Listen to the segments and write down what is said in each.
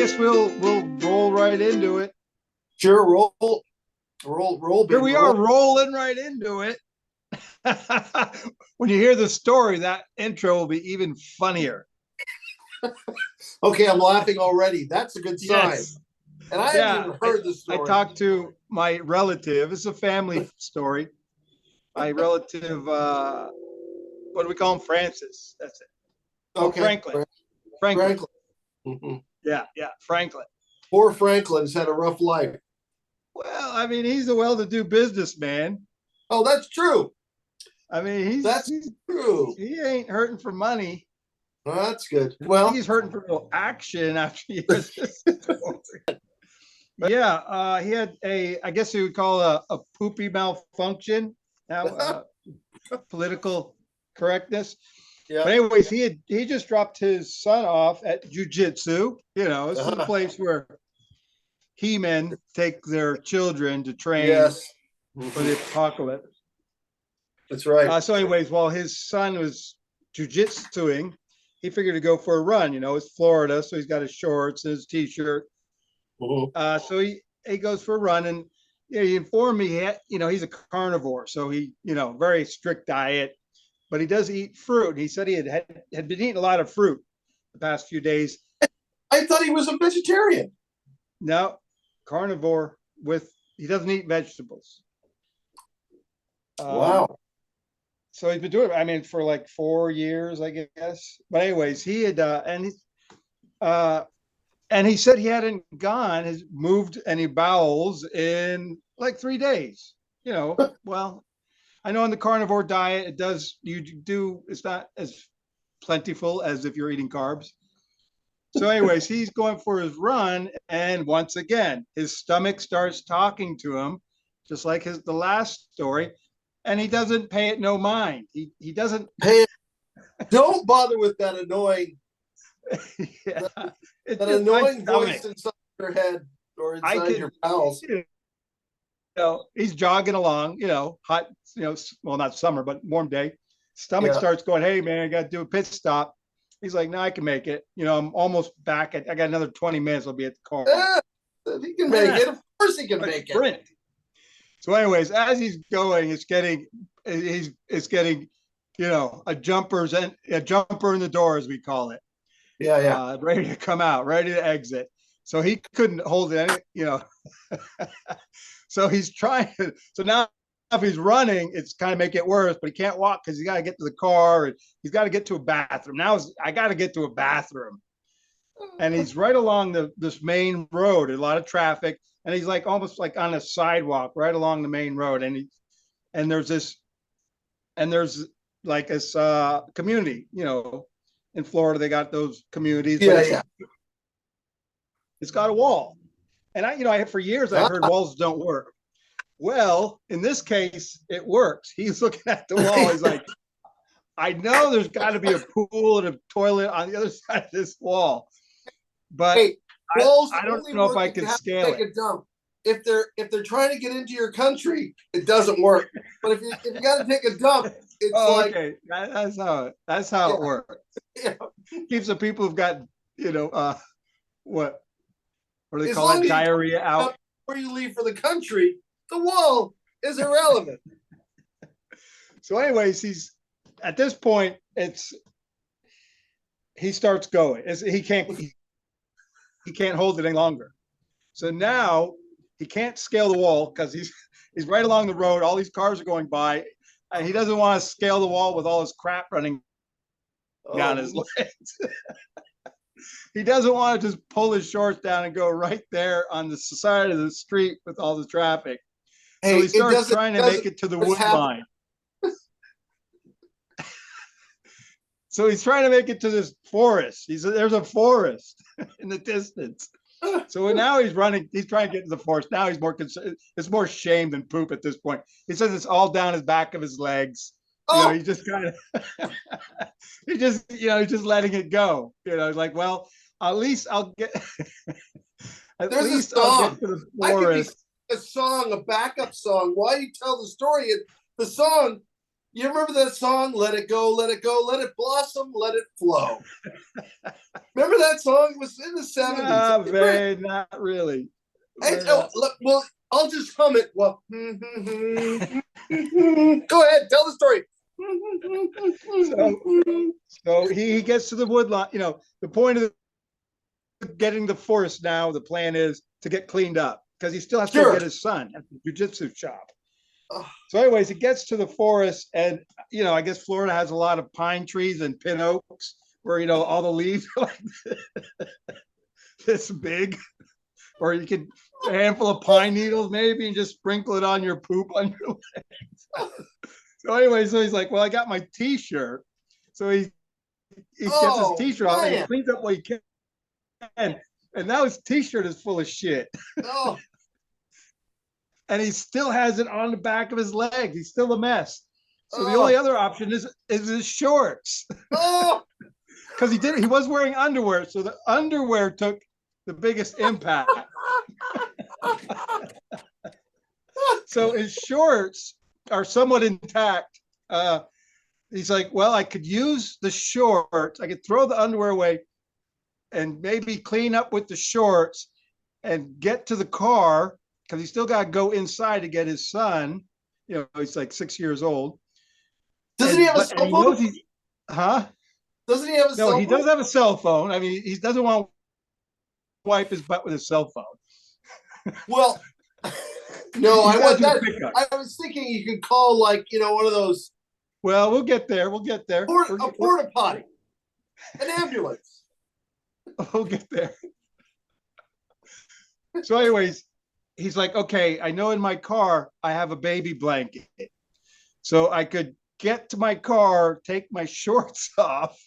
guess we'll roll right into it. Sure, roll. Here we are rolling right into it. When you hear the story, that intro will be even funnier. Okay, I'm laughing already. That's a good sign. Yes. And I haven't even heard the story. I talked to my relative. It's a family story. My relative, what do we call him? Francis. That's it. Okay. Franklin. Mm-hmm. Yeah, Franklin. Poor Franklin's had a rough life. Well, I mean, he's a well-to-do businessman. Oh, that's true. I mean, he's true. He ain't hurting for money. Well, that's good. Well, he's hurting for a little action after he hears this story. But yeah, he had I guess you would call a poopy malfunction. Now, political correctness. Yeah. But anyways, he just dropped his son off at jiu-jitsu. You know, this is a place where he-men take their children to train for the apocalypse. That's right. So anyways, while his son was jiu-jitsuing, he figured to go for a run. You know, it's Florida, so he's got his shorts and his t-shirt. So he goes for a run, and he informed me he's a carnivore, so he very strict diet, but he does eat fruit. And he said he had been eating a lot of fruit the past few days. I thought he was a vegetarian. No, carnivore he doesn't eat vegetables. Wow. So he's been doing it, I mean, for like 4 years, I guess. But anyways, he had and he said he hadn't moved any bowels in like 3 days. You know, well, I know on the carnivore diet, it's not as plentiful as if you're eating carbs. So anyways, he's going for his run. And once again, his stomach starts talking to him, just like the last story. And he doesn't pay it no mind. He doesn't pay it. Don't bother with that annoying that annoying voice inside your head or inside your bowels. He's jogging along, hot, well, not summer, but warm day. Stomach starts going, hey man, I got to do a pit stop. He's like, no, I can make it. I'm almost back. I got another 20 minutes. I'll be at the car. If he can make it, of course he can make it. So anyways, as he's going, it's getting, a jumper in the door, as we call it. Ready to come out, ready to exit. So he couldn't hold it, So he's trying. So now if he's running, it's kind of make it worse, but he can't walk because he's got to get to the car and he's got to get to a bathroom. Now I got to get to a bathroom. And he's right along this main road, a lot of traffic. And he's like almost like on a sidewalk right along the main road. And there's like this community, in Florida, they got those communities. It's got a wall. And I for years, I heard walls don't work. Well, in this case, it works. He's looking at the wall. He's like, I know there's got to be a pool and a toilet on the other side of this wall. But I don't know if I can scale it. If they're trying to get into your country, it doesn't work. But if you got to take a dump, it's okay. That's how it works. Keeps the people who've got what do they call it, diarrhea out before you leave for the country. The wall is irrelevant. So, anyways, he's at this point. He starts going. He can't hold it any longer. So now he can't scale the wall because he's right along the road. All these cars are going by. He doesn't want to scale the wall with all his crap running down his legs. He doesn't want to just pull his shorts down and go right there on the side of the street with all the traffic. So he starts trying to make it to the wood line. So he's trying to make it to this forest. There's a forest in the distance. So now he's running. He's trying to get to the forest. Now he's more concerned. It's more shame than poop at this point. He says it's all down his back of his legs. He just kind of, he's just letting it go. He's like, well, at least I'll get. I'll get to the forest. A song, a backup song. Why you tell the story? The song You remember that song? Let it go, let it go, let it blossom, let it flow. Remember that song? It was in the 70s. Not really. Well, I'll just hum it. Well, go ahead, tell the story. So he gets to the woodlot. You know, the point of getting the forest now, the plan is to get cleaned up because he still has to get his son at the jujitsu shop. So anyways, he gets to the forest and, you know, I guess Florida has a lot of pine trees and pin oaks where, you know, all the leaves are like this big, or you could a handful of pine needles maybe and just sprinkle it on your poop on your legs. So anyway, so he's like, well, I got my t-shirt. So he gets his t-shirt off and he cleans up what he can. And now his t-shirt is full of shit. Oh. And he still has it on the back of his leg. He's still a mess. So the only other option is his shorts. Oh. Because he was wearing underwear. So the underwear took the biggest impact. So his shorts are somewhat intact. He's like, well, I could use the shorts. I could throw the underwear away and maybe clean up with the shorts and get to the car because he's still got to go inside to get his son. You know, he's like 6 years old. Doesn't he have a cell phone? Doesn't he have a cell phone? No, he does have a cell phone. I mean, he doesn't want to wipe his butt with his cell phone. Well, no, I was thinking you could call, like, you know, one of those. Well, we'll get there. A porta potty, an ambulance. We'll get there. So anyways, he's like, okay, I know in my car I have a baby blanket. So I could get to my car, take my shorts off.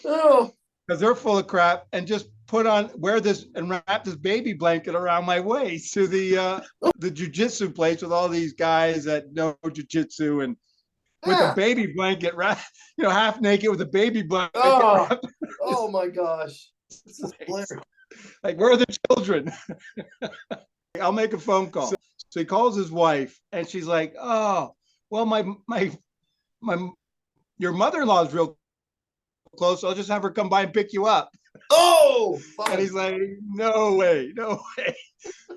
Oh. Because they're full of crap, and just wear this and wrap this baby blanket around my waist to the jujitsu place with all these guys that know jujitsu and with a baby blanket, you know, half naked with a baby blanket. Oh my gosh. This is like, where are the children? I'll make a phone call. So he calls his wife and she's like, oh, well, your mother-in-law is real close. So I'll just have her come by and pick you up. Oh, and he's like, no way.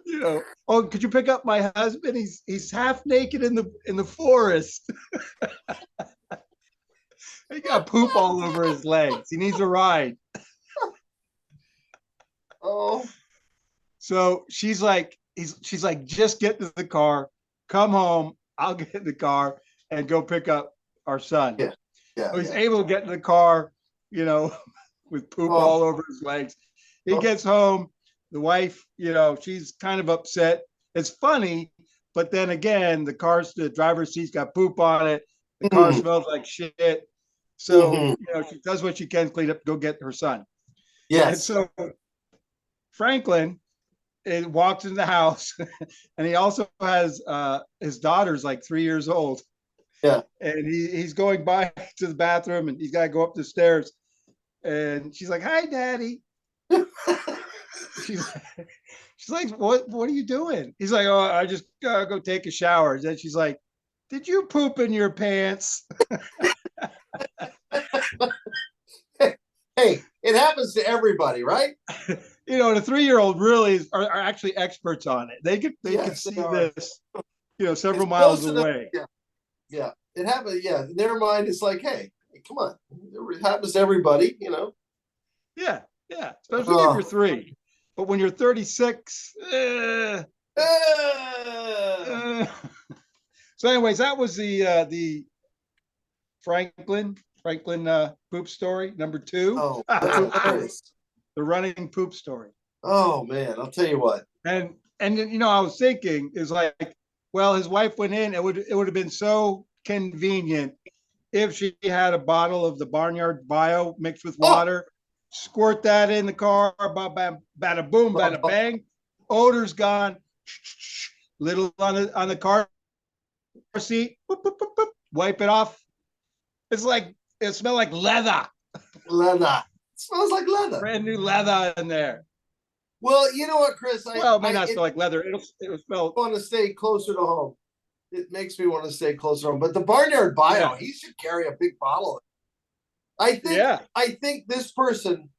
You know, oh, could you pick up my husband? He's half naked in the forest. He got poop all over his legs. He needs a ride. Oh. So she's like, just get to the car, come home. I'll get in the car and go pick up our son. Yeah. So he's able to get in the car, you know, with poop all over his legs. He gets home. The wife, you know, she's kind of upset. It's funny, but then again, the driver's seat's got poop on it. The car smells like shit. So, you know, she does what she can, clean up, go get her son. Yes. And so Franklin walks in the house, and he also has his daughter's like 3 years old. Yeah. And he's going by to the bathroom, and he's got to go up the stairs. And she's like, "Hi, Daddy." she's like, "What are you doing?" He's like, "Oh, I just gotta go take a shower." And then she's like, "Did you poop in your pants?" Hey, it happens to everybody, right? You know, the 3-year-old really are actually experts on it. They could see this, you know, several miles away. Yeah. It happens. Yeah. In their mind, it's like, hey, come on. It happens to everybody, you know? Yeah. Especially if you're 3. But when you're 36, So anyways, that was the Franklin poop story, number 2. Oh, the running poop story. Oh man, I'll tell you what. And you know, I was thinking is like, well, his wife went in. It would have been so convenient if she had a bottle of the Barnyard Bio mixed with water, squirt that in the car, bada boom, bada bang, odor's gone. Little on the car seat, boop, boop, boop, boop, wipe it off. It's like it smells like leather. Leather. It smells like leather. Brand new leather in there. Well, you know what, Chris? It may not smell like leather. It'll smell. I want to stay closer to home. it makes me want to stay closer home. But the Barnyard Bio, he should carry a big bottle. I think this person,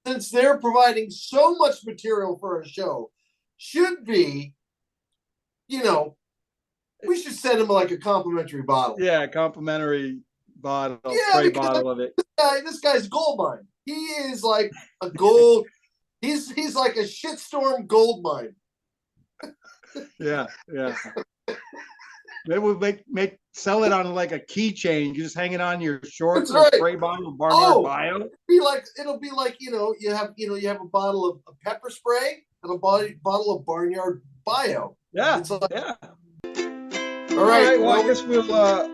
since they're providing so much material for a show, should be, we should send him like a complimentary bottle. Yeah, complimentary bottle, spray bottle of it. This guy's gold mine. He is like a gold. He's like a shitstorm gold mine. Yeah. Maybe we'll sell it on like a keychain. You just hang it on your shorts. That's right. Spray bottle of Barnyard Bio. It'll be like you have a bottle of pepper spray and a bottle of Barnyard Bio. Yeah, it's like, yeah. All right. Well, I guess we'll sign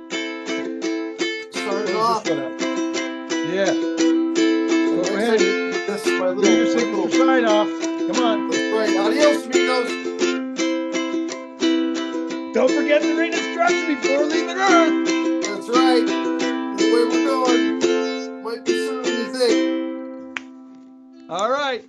off. Yeah. Go ahead. This is my Do your signature sign off. Come on. That's right. Adios, amigos. Don't forget to read instructions before leaving Earth. That's right. That's the way we're going. Might be sooner than you think. All right.